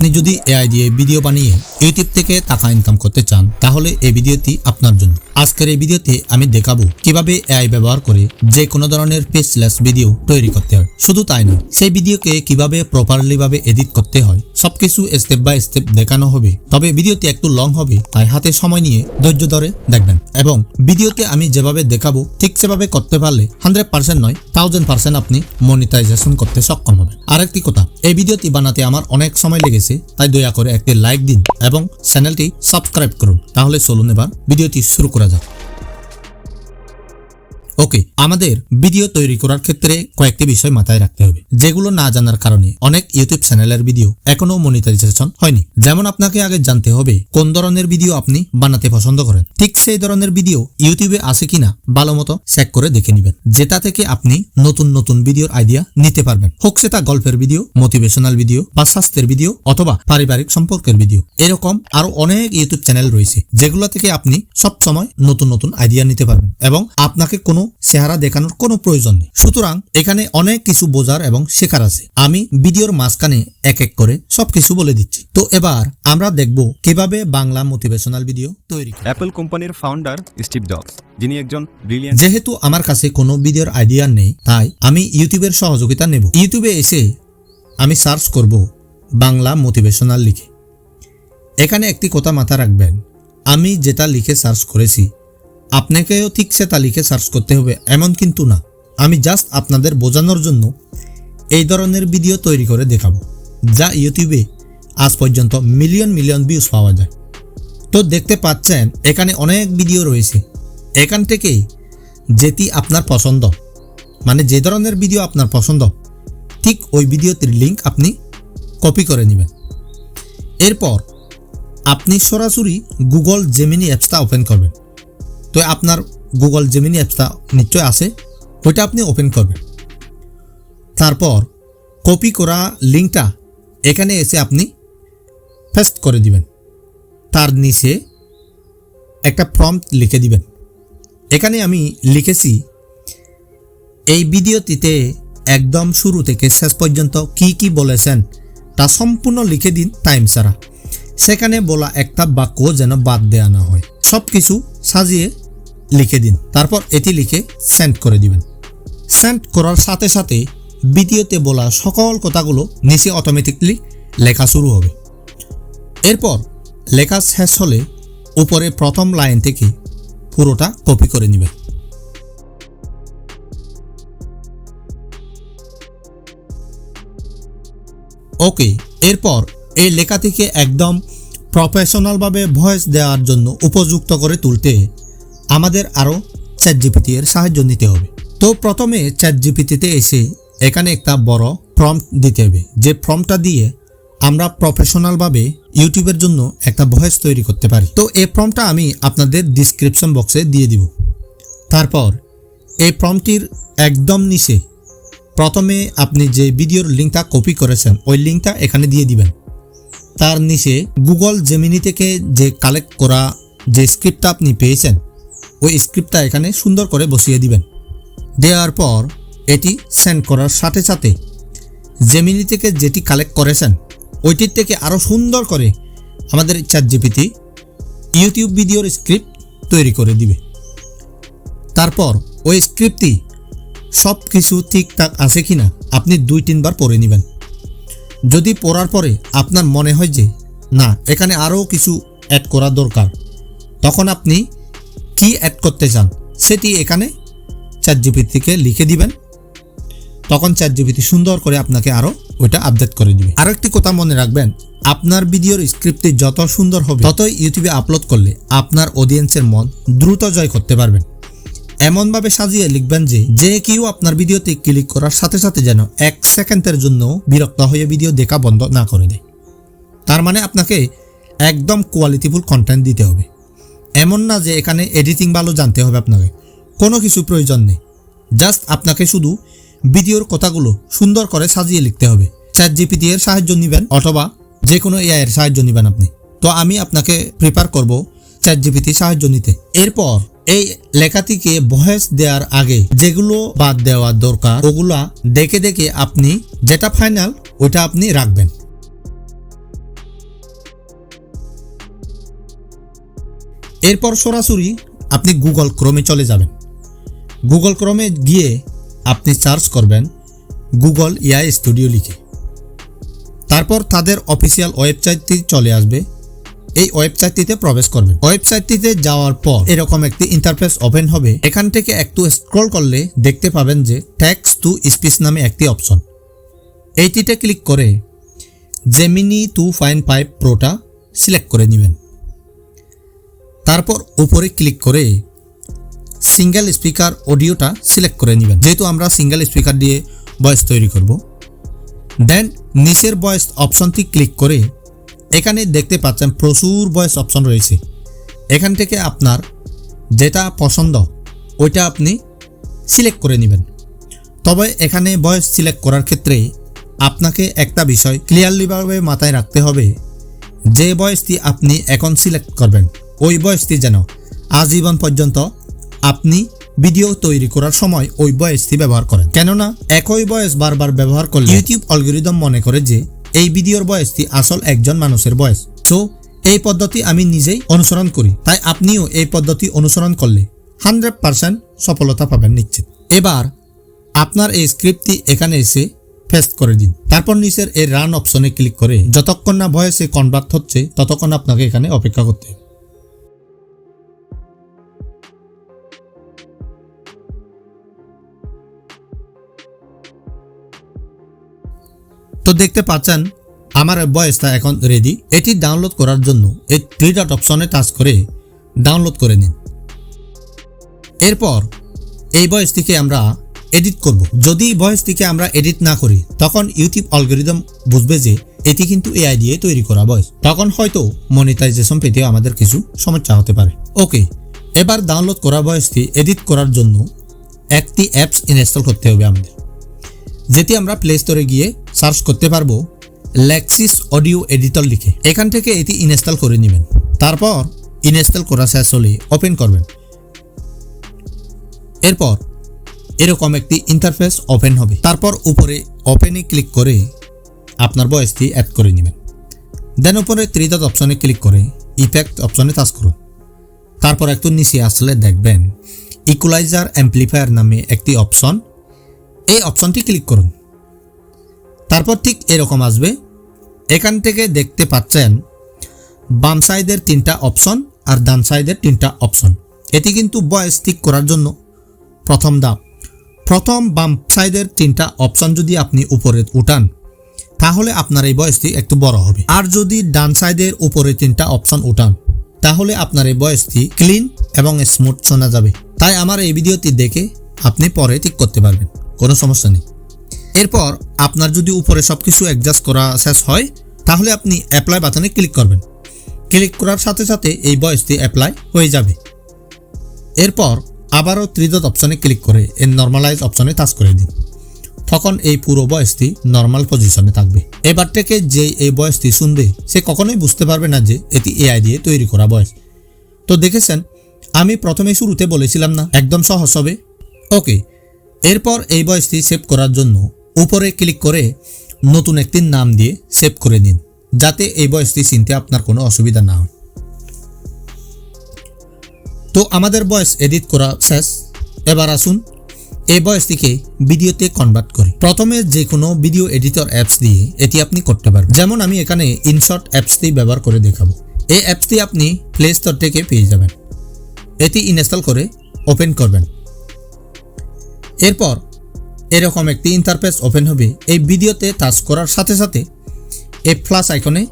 আপনি যদি এআই দিয়ে ভিডিও বানিয়ে ইউটিউব থেকে টাকা ইনকাম করতে চান তাহলে এই ভিডিওটি আপনার জন্য। আজকের এই ভিডিওতে আমি দেখাবো কিভাবে এআই ব্যবহার করে যে কোনো ধরনের পেজলেস ভিডিও তৈরি করতে হয়। শুধু তাই না, সেই ভিডিওকে কিভাবে প্রপারলি ভাবে এডিট করতে হয় সবকিছু স্টেপ বাই স্টেপ দেখানো হবে। তবে ভিডিওটি একটু লং হবে, তাই হাতে সময় নিয়ে ধৈর্য ধরে দেখবেন এবং ভিডিওতে আমি যেভাবে দেখাবো ঠিক সেভাবে করতে পারলে 100% নয় 1000% আপনি মনিটাইজেশন করতে সক্ষম হবেন। আরেকটি কথা, এই ভিডিওটি বানাতে আমার অনেক সময় লেগেছে, তাই দয়া করে একটি লাইক দিন এবং চ্যানেলটি সাবস্ক্রাইব করুন। তাহলে চলুন এবার ভিডিওটি শুরু করা যাক। ওকে, আমাদের ভিডিও তৈরি করার ক্ষেত্রে কয়েকটি বিষয় মাথায় রাখতে হবে, যেগুলো না জানার কারণে অনেক ইউটিউব চ্যানেলের ভিডিও এখনো মনিটাইজেশন হয়নি। যেমন আপনাকে আগে জানতে হবে কোন ধরনের ভিডিও আপনি বানাতে পছন্দ করেন, ঠিক সেই ধরনের ভিডিও ইউটিউবে আছে কিনা ভালো মতো চেক করে দেখে নেবেন, যেটা থেকে আপনি নতুন নতুন ভিডিওর আইডিয়া নিতে পারবেন। হোক সেটা গল্পের ভিডিও, মোটিভেশনাল ভিডিও বা স্বাস্থ্যের ভিডিও অথবা পারিবারিক সম্পর্কের ভিডিও। এরকম আরো অনেক ইউটিউব চ্যানেল রয়েছে যেগুলো থেকে আপনি সব সময় নতুন নতুন আইডিয়া নিতে পারবেন এবং আপনাকে কোনো চেহারা দেখানোর কোনো প্রয়োজন নেই। সুতরাং এখানে অনেক কিছু বোঝার এবং শেখার আছে। আমি ভিডিওর মাঝখানে এক এক করে সবকিছু বলে দিচ্ছি। তো এবার আমরা দেখব কিভাবে বাংলা মোটিভেশনাল ভিডিও তৈরি করে। অ্যাপল কোম্পানির ফাউন্ডার স্টিভ জবস, যিনি একজন ব্রিলিয়ান্ট। যেহেতু আমার কাছে কোনো ভিডিওর আইডিয়া নেই, তাই আমি ইউটিউবের সহযোগিতা নেব। ইউটিউবে এসে আমি সার্চ করব বাংলা মোটিভেশনাল লিখে। এখানে একটি কথা মাথা রাখবেন, আমি যেটা লিখে সার্চ করেছি আপনাকেও ঠিক সেটা লিখে সার্চ করতে হবে এমন কিন্তু না। আমি জাস্ট আপনাদের বোঝানোর জন্য এই ধরনের ভিডিও তৈরি করে দেখাবো, যা ইউটিউবে আজ পর্যন্ত মিলিয়ন মিলিয়ন ভিউজ পাওয়া যায়। তো দেখতে পাচ্ছেন এখানে অনেক ভিডিও রয়েছে। এখান থেকে যেটি আপনার পছন্দ, মানে যে ধরনের ভিডিও আপনার পছন্দ, ঠিক ওই ভিডিওটির লিঙ্ক আপনি কপি করে নেবেন। এরপর আপনি সরাসরি গুগল জেমিনি অ্যাপসটা ওপেন করবেন। তো আপনার গুগল জেমিনি অ্যাপসটা নিশ্চয় আছে, ওইটা আপনি ওপেন করবেন। তারপর কপি করা লিঙ্কটা এখানে এসে আপনি পেস্ট করে দিবেন। তার নিচে একটা প্রম্পট লিখে দিবেন। এখানে আমি লিখেছি এই ভিডিওটিতে একদম শুরু থেকে শেষ পর্যন্ত কি কি বলেছেন তা সম্পূর্ণ লিখে দিন টাইম ছাড়া। সেখানে বলা একটা বাক্য যেন বাদ দেওয়া না হয়, সব কিছু সাজিয়ে লিখে দিন। তারপর এটি লিখে সেন্ড করে দিবেন। সেন্ড করার সাথে সাথে ভিডিওতে বলা সকল কথাগুলো নিচে অটোমেটিকলি লেখা শুরু হবে। এরপর লেখা শেষ হলে উপরে প্রথম লাইন থেকে পুরোটা কপি করে নেবেন। ওকে, এরপর এই লেখা থেকে একদম প্রফেশনালভাবে ভয়েস দেওয়ার জন্য উপযুক্ত করে তুলতে আমাদের আরও চ্যাটজিপিটি এর সাহায্য নিতে হবে। তো প্রথমে চ্যাটজিপিটিতে এসে এখানে একটা বড় প্রম্পট দিতে হবে, যে প্রম্পটটা দিয়ে আমরা প্রফেশনালভাবে ইউটিউবের জন্য একটা ভয়েস তৈরি করতে পারি। তো এই প্রম্পটটা আমি আপনাদের ডিসক্রিপশন বক্সে দিয়ে দিব। তারপর এই প্রম্পটটির একদম নিচে প্রথমে আপনি যে ভিডিওর লিঙ্কটা কপি করেছেন ওই লিঙ্কটা এখানে দিয়ে দিবেন। তার নিচে গুগল জেমিনি থেকে যে কালেক্ট করা যে স্ক্রিপ্টটা আপনি পেয়েছেন ওই স্ক্রিপ্টটা এখানে সুন্দর করে বসিয়ে দিবেন। দেওয়ার পর এটি সেন্ড করার সাথে সাথে জেমিনি থেকে যেটি কালেক্ট করেছেন ওইটির থেকে আরও সুন্দর করে আমাদের চ্যাটজিপিটি ইউটিউব ভিডিওর স্ক্রিপ্ট তৈরি করে দিবে। তারপর ওই স্ক্রিপ্টটি সব কিছু ঠিকঠাক আছে কিনা আপনি 2-3 বার পড়ে নেবেন। যদি পড়ার পরে আপনার মনে হয় যে না এখানে আরও কিছু অ্যাড করা দরকার, তখন আপনি কি অ্যাড করতে চান সেটি এখানে চ্যাটজিপিটিকে লিখে দিবেন। তখন চ্যাটজিপিটি সুন্দর করে আপনাকে আরও ওইটা আপডেট করে দিবে। আরও একটি কথা মনে রাখবেন, আপনার ভিডিওর স্ক্রিপ্টটি যত সুন্দর হবে ততই ইউটিউবে আপলোড করলে আপনার অডিয়েন্সের মন দ্রুত জয় করতে পারবেন। এমনভাবে সাজিয়ে লিখবেন যে কেউ আপনার ভিডিওতে ক্লিক করার সাথে সাথে যেন 1 সেকেন্ডের জন্য বিরক্ত হয়ে ভিডিও দেখা বন্ধ না করে দেয়। তার মানে আপনাকে একদম কোয়ালিটিফুল কন্টেন্ট দিতে হবে। এমন না যে এখানে এডিটিং ভালো জানতে হবে আপনাকে, কোনো কিছু প্রয়োজন নেই। জাস্ট আপনাকে শুধু ভিডিওর কথাগুলো সুন্দর করে সাজিয়ে লিখতে হবে। চ্যাটজিপিটি এর সাহায্য নেবেন অথবা যে কোনো এআই এর সাহায্য নেবেন আপনি। তো আমি আপনাকে প্রিফার করব চ্যাটজিপিটির সাহায্য নিতে। এরপর এই লেখাটিকে ভয়েস দেওয়ার আগে যেগুলো বাদ দেওয়া দরকার ওগুলা দেখে দেখে আপনি যেটা ফাইনাল ওটা আপনি রাখবেন। এরপর সরাসরি আপনি গুগল ক্রোমে চলে যাবেন। গুগল ক্রোমে গিয়ে আপনি সার্চ করবেন গুগল এআই স্টুডিও লিখে। তারপর তাদের অফিসিয়াল ওয়েবসাইটটি চলে আসবে। এই ওয়েবসাইটটিতে প্রবেশ করবেন। ওয়েবসাইটটিতে যাওয়ার পর এরকম একটি ইন্টারফেস ওপেন হবে। এখান থেকে একটু স্ক্রল করলে দেখতে পাবেন যে টেক্সট টু স্পিচ নামে একটি অপশন। এইটিতে ক্লিক করে জেমিনি 2.5 প্রোটা সিলেক্ট করে নেবেন। তারপর উপরে ক্লিক করে সিঙ্গেল স্পিকার অডিওটা সিলেক্ট করে নেবেন, যেহেতু আমরা সিঙ্গেল স্পিকার দিয়ে ভয়েস তৈরি করব। দেন নিচের ভয়েস অপশনটি ক্লিক করে এখানে দেখতে পাচ্ছেন প্রচুর ভয়েস অপশন রয়েছে। এখান থেকে আপনার যেটা পছন্দ ওইটা আপনি সিলেক্ট করে নেবেন। তবে এখানে ভয়েস সিলেক্ট করার ক্ষেত্রে আপনাকে একটা বিষয় ক্লিয়ারলিভাবে মাথায় রাখতে হবে, যে ভয়েসটি আপনি এখন সিলেক্ট করবেন ওই ভয়েসটি যেন আজীবন পর্যন্ত আপনি ভিডিও তৈরি করার সময় ওই ভয়েসটি ব্যবহার করেন। কেননা একই ভয়েস বারবার ব্যবহার করলে ইউটিউব অ্যালগরিদম মনে করে যে এই ভিডিওর ভয়েসটি আসল একজন মানুষের ভয়েস। সো এই পদ্ধতি আমি নিজেই অনুসরণ করি, তাই আপনিও এই পদ্ধতি অনুসরণ করলে 100% সফলতা পাবেন নিশ্চিত। এবার আপনার এই স্ক্রিপ্টটি এখানে এসে পেস্ট করে দিন। তারপর নিচের এই রান অপশনে ক্লিক করে যতক্ষণ না ভয়েসে কনভার্ট হচ্ছে ততক্ষণ আপনাকে এখানে অপেক্ষা করতে হবে। তো দেখতে পাচ্ছেন আমার ভয়েসটা এখন রেডি। এটি ডাউনলোড করার জন্য এই 3 ডট অপশনে টাচ করে ডাউনলোড করে নিন। এরপর এই ভয়েসটিকে আমরা এডিট করব। যদি ভয়েসটিকে আমরা এডিট না করি তখন ইউটিউব অ্যালগরিদম বুঝবে যে এটি কিন্তু এআই দিয়ে তৈরি করা ভয়েস, তখন হয়তো মনিটাইজেশন পেতেও আমাদের কিছু সমস্যা হতে পারে। ওকে, এবার ডাউনলোড করা ভয়েসটি এডিট করার জন্য একটি অ্যাপস ইনস্টল করতে হবে আমাদের, যেটি আমরা প্লে স্টোরে গিয়ে সার্চ করতে পারবো লেক্সিস অডিও এডিটর লিখে। এখান থেকে এটি ইনস্টল করে নেবেন। তারপর ইনস্টল করা শেষ হলে ওপেন করবেন। এরপর এরকম একটি ইন্টারফেস ওপেন হবে। তারপর উপরে ওপেনে ক্লিক করে আপনার ভয়েসটি অ্যাড করে নেবেন। দেন উপরে 3 ডট অপশনে ক্লিক করে ইফেক্ট অপশনে টাচ করুন। তারপর একটু নিচে আসলে দেখবেন ইকুয়ালাইজার অ্যাম্প্লিফায়ার নামে একটি অপশন, এই অপশনটি ক্লিক করুন। তারপর ঠিক এরকম আসবে। এখান থেকে দেখতে পাচ্ছেন বাম সাইডের 3টা অপশন আর ডান সাইডের 3টা অপশন। এটি কিন্তু ভয়েস ঠিক করার জন্য প্রথম ধাপ। প্রথম বাম সাইডের 3টা অপশন যদি আপনি উপরে উঠান তাহলে আপনার এই ভয়েসটি একটু বড় হবে, আর যদি ডান সাইডের উপরে 3টা অপশন উঠান তাহলে আপনার এই ভয়েসটি ক্লিন এবং স্মুথ শোনা যাবে। তাই আমার এই ভিডিওটি দেখে আপনি পরে ঠিক করতে পারবেন, কোনো সমস্যা নেই। এরপর আপনার যদি উপরে সবকিছু অ্যাডজাস্ট করা শেষ হয় তাহলে আপনি অ্যাপ্লাই বাটনে ক্লিক করবেন। ক্লিক করার সাথে সাথে এই ভয়েসটি অ্যাপ্লাই হয়ে যাবে। এরপর আবারও 3 ডট অপশনে ক্লিক করে এই নর্মালাইজ অপশনে টাচ করে দিন। তখন এই পুরো ভয়েসটি নর্মাল পজিশনে থাকবে। এবার থেকে যে এই ভয়েসটি শুনবে সে কখনোই বুঝতে পারবে না যে এটি এআই দিয়ে তৈরি করা ভয়েস। তো দেখেছেন আমি প্রথমে শুরুতে বলেছিলাম না, একদম সহজ হবে। ওকে, এরপর এই ভয়েসটি সেভ করার জন্য উপরে ক্লিক করে নতুন একটি নাম দিয়ে সেভ করে দিন, যাতে এই ভয়েসটি চিনতে আপনার কোনো অসুবিধা না হয়। তো আমাদের ভয়েস এডিট করা শেষ। এবার আসুন এই ভয়েসটিকে ভিডিওতে কনভার্ট করি। প্রথমে যে কোনো ভিডিও এডিটর অ্যাপস দিয়ে এটি আপনি করতে পারবেন। যেমন আমি এখানে ইনশর্ট অ্যাপসটি ব্যবহার করে দেখাবো। এই অ্যাপসটি আপনি প্লে স্টোর থেকে পেয়ে যাবেন। এটি ইনস্টল করে ওপেন করবেন। এরপর এরকম একটি ইন্টারফেস ওপেন হবে। এই ভিডিওতে টাচ করার সাথে সাথে এই প্লাস আইকনে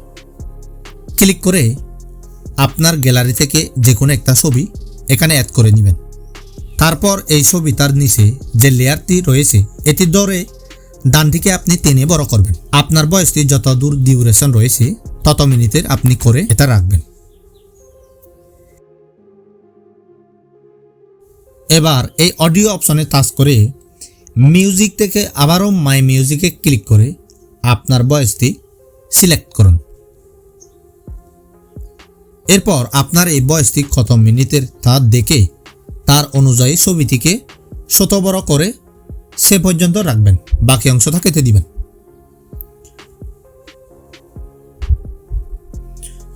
ক্লিক করে আপনার গ্যালারি থেকে যে কোনো একটা ছবি এখানে অ্যাড করে নেবেন। তারপর এই ছবিটার নিচে যে লেয়ারটি রয়েছে এটি ধরে ডান দিকে আপনি টেনে বড় করবেন। আপনার ভয়েসটি যত দূর ডিউরেশন রয়েছে তত মিনিটের আপনি করে এটা রাখবেন। এবার এই অডিও অপশনে টাচ করে মিউজিক থেকে আবারও মাই মিউজিকে ক্লিক করে আপনার ভয়েসটি সিলেক্ট করুন। এরপর আপনার এই ভয়েসটি কত মিনিটের তা দেখে তার অনুযায়ী ছবিটিকে ছোট বড় করে সে পর্যন্ত রাখবেন, বাকি অংশটা কেটে দিবেন।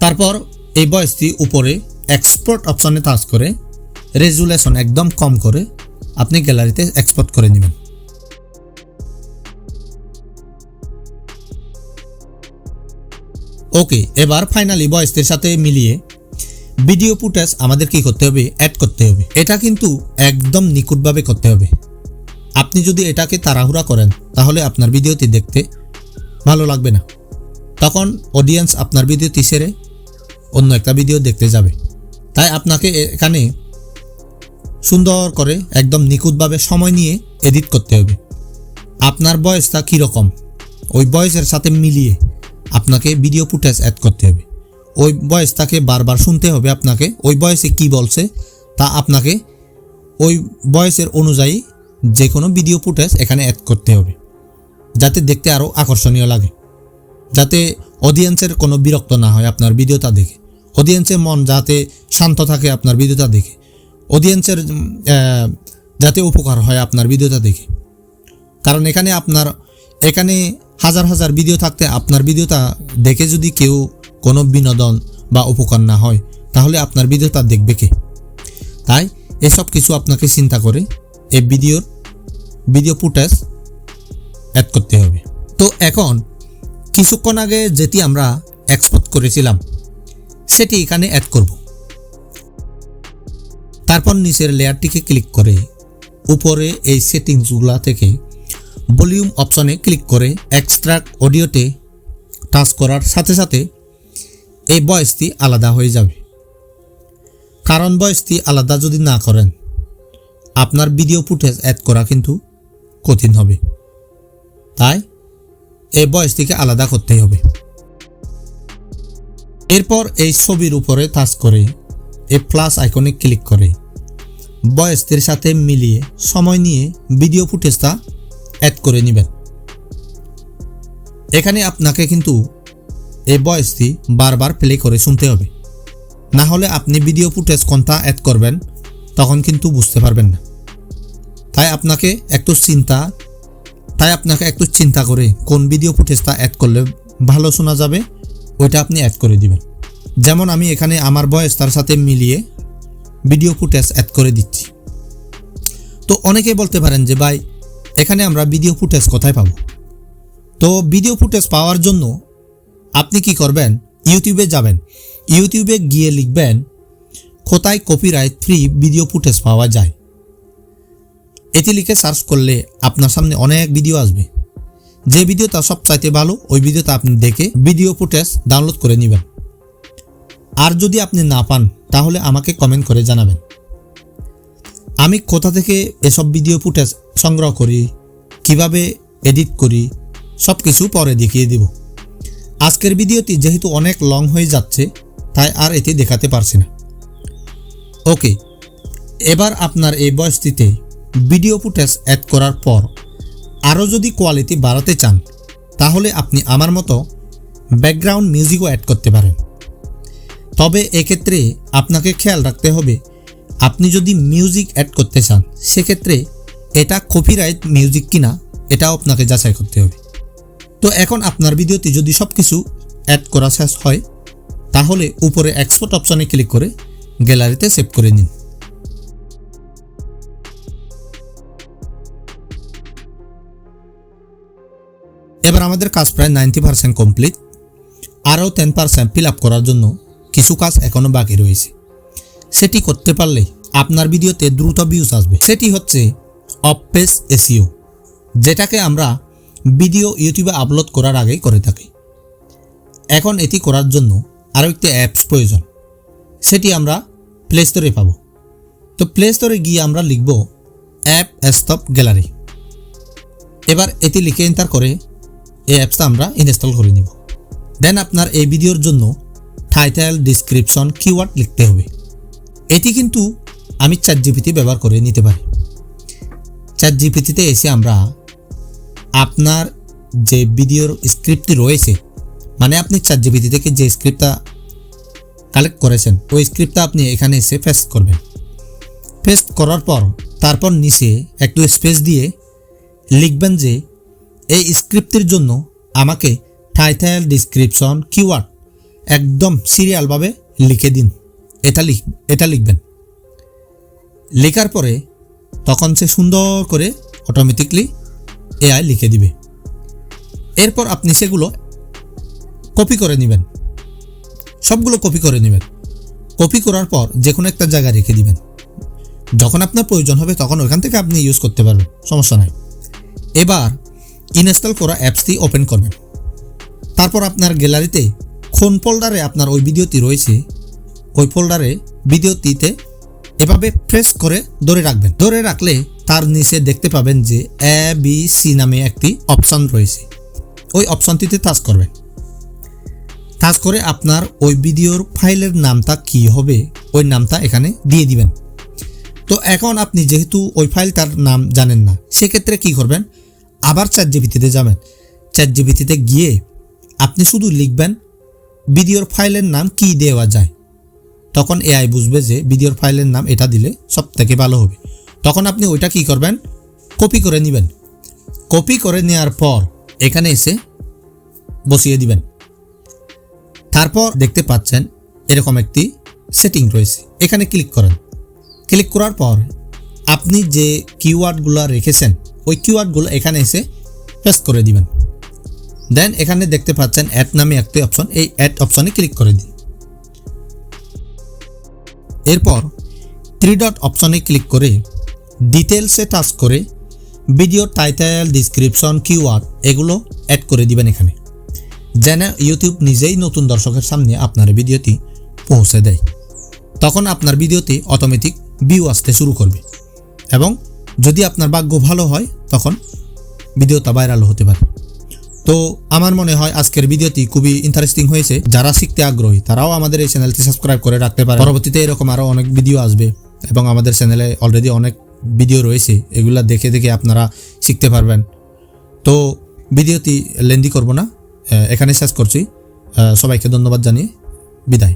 তারপর এই ভয়েসটি উপরে এক্সপোর্ট অপশনে টাচ করে রেজুলেশন একদম কম করে আপনি গ্যালারিতে এক্সপোর্ট করে নেবেন। ওকে, এবার ফাইনালি ভয়েসের সাথে মিলিয়ে ভিডিও ফুটেজ আমাদের কি করতে হবে? অ্যাড করতে হবে। এটা কিন্তু একদম নিখুঁতভাবে করতে হবে। আপনি যদি এটাকে তাড়াহুড়া করেন তাহলে আপনার ভিডিওটি দেখতে ভালো লাগবে না, তখন অডিয়েন্স আপনার ভিডিওটি ছেড়ে অন্য একটা ভিডিও দেখতে যাবে। তাই আপনাকে এখানে সুন্দর করে একদম নিখুঁতভাবে সময় নিয়ে এডিট করতে হবে। আপনার ভয়েসটা কীরকম ওই ভয়েসের সাথে মিলিয়ে আপনাকে ভিডিও ফুটেজ অ্যাড করতে হবে। ওই ভয়েসটাকে বারবার শুনতে হবে আপনাকে, ওই ভয়েসে কী বলছে তা আপনাকে ওই ভয়েসের অনুযায়ী যে কোনো ভিডিও ফুটেজ এখানে অ্যাড করতে হবে, যাতে দেখতে আরও আকর্ষণীয় লাগে, যাতে অডিয়েন্সের কোনো বিরক্ত না হয় আপনার ভিডিওটা দেখে, অডিয়েন্সের মন যাতে শান্ত থাকে আপনার ভিডিওটা দেখে, অডিয়েন্সের যাতে উপকার হয় আপনার ভিডিওটা দেখে। কারণ এখানে হাজার হাজার ভিডিও থাকতে আপনার ভিডিওটা দেখে যদি কেউ কোনো বিনোদন বা উপকার না হয় তাহলে আপনার ভিডিওটা দেখবে কে? তাই এসব কিছু আপনাকে চিন্তা করে এই ভিডিও ফুটেজ অ্যাড করতে হবে। তো এখন কিছুক্ষণ আগে যেটি আমরা এক্সপোর্ট করেছিলাম সেটি এখানে অ্যাড করব। তারপর নিচের লেয়ারটিকে ক্লিক করে উপরে এই সেটিংসগুলো থেকে ভলিউম অপশনে ক্লিক করে এক্সট্রাক্ট অডিওতে টাচ করার সাথে সাথে এই ভয়েসটি আলাদা হয়ে যাবে। কারণ ভয়েসটি আলাদা যদি না করেন আপনার ভিডিও ফুটেজ অ্যাড করা কিন্তু কঠিন হবে। তাই এই ভয়েসটিকে আলাদা করতেই হবে। এরপর এই ছবির উপরে টাচ করে এই প্লাস আইকনে ক্লিক করে ভয়েসটির সাথে মিলিয়ে সময় নিয়ে ভিডিও ফুটেজটা অ্যাড করে নেবেন। এখানে আপনাকে কিন্তু এই ভয়েসটি বারবার প্লে করে শুনতে হবে, না হলে আপনি ভিডিও ফুটেজ কোনটা অ্যাড করবেন তখন কিন্তু বুঝতে পারবেন না। তাই আপনাকে একটু চিন্তা করে কোন ভিডিও ফুটেজটা অ্যাড করলে ভালো শোনা যাবে ওইটা আপনি অ্যাড করে দিবেন। যেমন আমি এখানে আমার ভয়েসটার সাথে মিলিয়ে ভিডিও ফুটেজ অ্যাড করে দিচ্ছি। তো অনেকেই বলতে পারেন যে ভাই এখানে আমরা ভিডিও ফুটেজ কোথায় পাবো? তো ভিডিও ফুটেজ পাওয়ার জন্য আপনি কি করবেন? ইউটিউবে যাবেন, ইউটিউবে গিয়ে লিখবেন কোথায় কপিরাইট ফ্রি ভিডিও ফুটেজ পাওয়া যায়। এটি লিখে সার্চ করলে আপনার সামনে অনেক ভিডিও আসবে। যে ভিডিওটা সবচাইতে ভালো ওই ভিডিওটা আপনি দেখে ভিডিও ফুটেজ ডাউনলোড করে নেবেন। আর যদি আপনি না পান তাহলে আমাকে কমেন্ট করে জানাবেন। আমি কোথা থেকে এসব ভিডিও ফুটেজ সংগ্রহ করি, কিভাবে এডিট করি, সব কিছু পরে দেখিয়ে দিব। আজকের ভিডিওটি যেহেতু অনেক লং হয়ে যাচ্ছে তাই আর এটি দেখাতে পারছি না। ওকে, এবার আপনার এই ভয়েসটিতে ভিডিও ফুটেজ অ্যাড করার পর আরও যদি কোয়ালিটি বাড়াতে চান তাহলে আপনি আমার মতো ব্যাকগ্রাউন্ড মিউজিকও অ্যাড করতে পারেন। তবে এক্ষেত্রে আপনাকে খেয়াল রাখতে হবে, আপনি যদি মিউজিক অ্যাড করতে চান সেক্ষেত্রে এটা কপিরাইট মিউজিক কিনা এটাও আপনাকে যাচাই করতে হবে। তো এখন আপনার ভিডিওতে যদি সব কিছু অ্যাড করা শেষ হয় তাহলে উপরে এক্সপোর্ট অপশনে ক্লিক করে গ্যালারিতে সেভ করে নিন। এবার আমাদের কাজ প্রায় 90% কমপ্লিট। আরও 10% ফিল আপ করার জন্য কিছু কাজ এখনও বাকি রয়েছে। সেটি করতে পারলে আপনার ভিডিওতে দ্রুত ভিউজ আসবে। সেটি হচ্ছে অফ পেজ এসইও, যেটাকে আমরা ভিডিও ইউটিউবে আপলোড করার আগেই করে থাকি। এখন এটি করার জন্য আরও একটি অ্যাপস প্রয়োজন, সেটি আমরা প্লে স্টোরে পাবো। তো প্লে স্টোরে গিয়ে আমরা লিখব অ্যাপ স্টপ গ্যালারি। এবার এটি লিখে এন্টার করে এই অ্যাপসটা আমরা ইনস্টল করে নিব। দেন আপনার এই ভিডিওর জন্য টাইটেল, ডিসক্রিপশন, কিওয়ার্ড লিখতে হবে। এটি কিন্তু আমি চ্যাটজিপিটি ব্যবহার করে নিতে পারি। চ্যাটজিপিটিতে এসে আমরা আপনার যে ভিডিওর স্ক্রিপ্টটি রয়েছে, মানে আপনি চ্যাটজিপিটি থেকে যে স্ক্রিপ্টটা কালেক্ট করেছেন ওই স্ক্রিপ্টটা আপনি এখানে এসে পেস্ট করবেন। পেস্ট করার পর তারপর নিচে একটু স্পেস দিয়ে লিখবেন যে এই স্ক্রিপ্টের জন্য আমাকে টাইটেল, ডিসক্রিপশন, কিওয়ার্ড একদম সিরিয়ালভাবে লিখে দিন। এটা লিখবেন। লেখার পরে তখন সে সুন্দর করে অটোমেটিকলি এআই লিখে দিবে। এরপর আপনি সেগুলো কপি করে নেবেন, সবগুলো কপি করে নেবেন। কপি করার পর যে কোনো একটা জায়গায় রেখে দিবেন। যখন আপনার প্রয়োজন হবে তখন ওইখান থেকে আপনি ইউজ করতে পারবেন, সমস্যা নাই। এবার ইনস্টল করা অ্যাপসটি ওপেন করবেন। তারপর আপনার গ্যালারিতে কোন ফোল্ডারে আপনার ওই ভিডিওটি রয়েছে ওই ফোল্ডারে ভিডিওটিতে এভাবে প্রেস করে ধরে রাখবেন। ধরে রাখলে তার নিচে দেখতে পাবেন যে ABC নামে একটি অপশন রয়েছে, ওই অপশনটিতে টাচ করবেন। টাচ করে আপনার ওই ভিডিওর ফাইলের নামটা কি হবে ওই নামটা এখানে দিয়ে দিবেন। তো এখন আপনি যেহেতু ওই ফাইলটার নাম জানেন না, সেক্ষেত্রে কি করবেন, আবার চ্যাটজিপিটিতে যাবেন। চ্যাটজিপিটিতে গিয়ে আপনি শুধু লিখবেন ভিডিওর ফাইলের নাম কি দেওয়া যায়। তখন এআই বুঝবে যে ভিডিওর ফাইলের নাম এটা দিলে সব থেকে ভালো হবে। তখন আপনি ওইটা কি করবেন, কপি করে নেবেন। কপি করে নেওয়ার পর এখানে এসে বসিয়ে দিবেন। তারপর দেখতে পাচ্ছেন এরকম একটি সেটিং রয়েছে, এখানে ক্লিক করেন। ক্লিক করার পর আপনি যে কিওয়ার্ডগুলো রেখেছেন ওই কিওয়ার্ডগুলো এখানে এসে পেস্ট করে দিবেন। দেন এখানে দেখতে পাচ্ছেন অ্যাড নামে একটি অপশন, এই অ্যাড অপশনে ক্লিক করে দিন। এরপর 3 ডট অপশনে ক্লিক করে ডিটেলসে টাচ করে ভিডিও টাইটেল, ডিসক্রিপশন, কিওয়ার্ড এগুলো অ্যাড করে দিবেন এখানে, যেন ইউটিউব নিজেই নতুন দর্শকের সামনে আপনার ভিডিওটি পৌঁছে দেয়। তখন আপনার ভিডিওতে অটোমেটিক ভিউ আসতে শুরু করবে এবং যদি আপনার ভাগ্য ভালো হয় তখন ভিডিওটা ভাইরাল হতে পারে। তো আমার মনে হয় আজকের ভিডিওটি খুবই ইন্টারেস্টিং হয়েছে। যারা শিখতে আগ্রহী তারাও আমাদের এই চ্যানেলটি সাবস্ক্রাইব করে রাখতে পারে। পরবর্তীতে এরকম আরও অনেক ভিডিও আসবে এবং আমাদের চ্যানেলে অলরেডি অনেক ভিডিও রয়েছে, এগুলা দেখে দেখে আপনারা শিখতে পারবেন। তো ভিডিওটি লেন্দি করব না, এখানে শেষ করছি। সবাইকে ধন্যবাদ জানিয়ে বিদায়।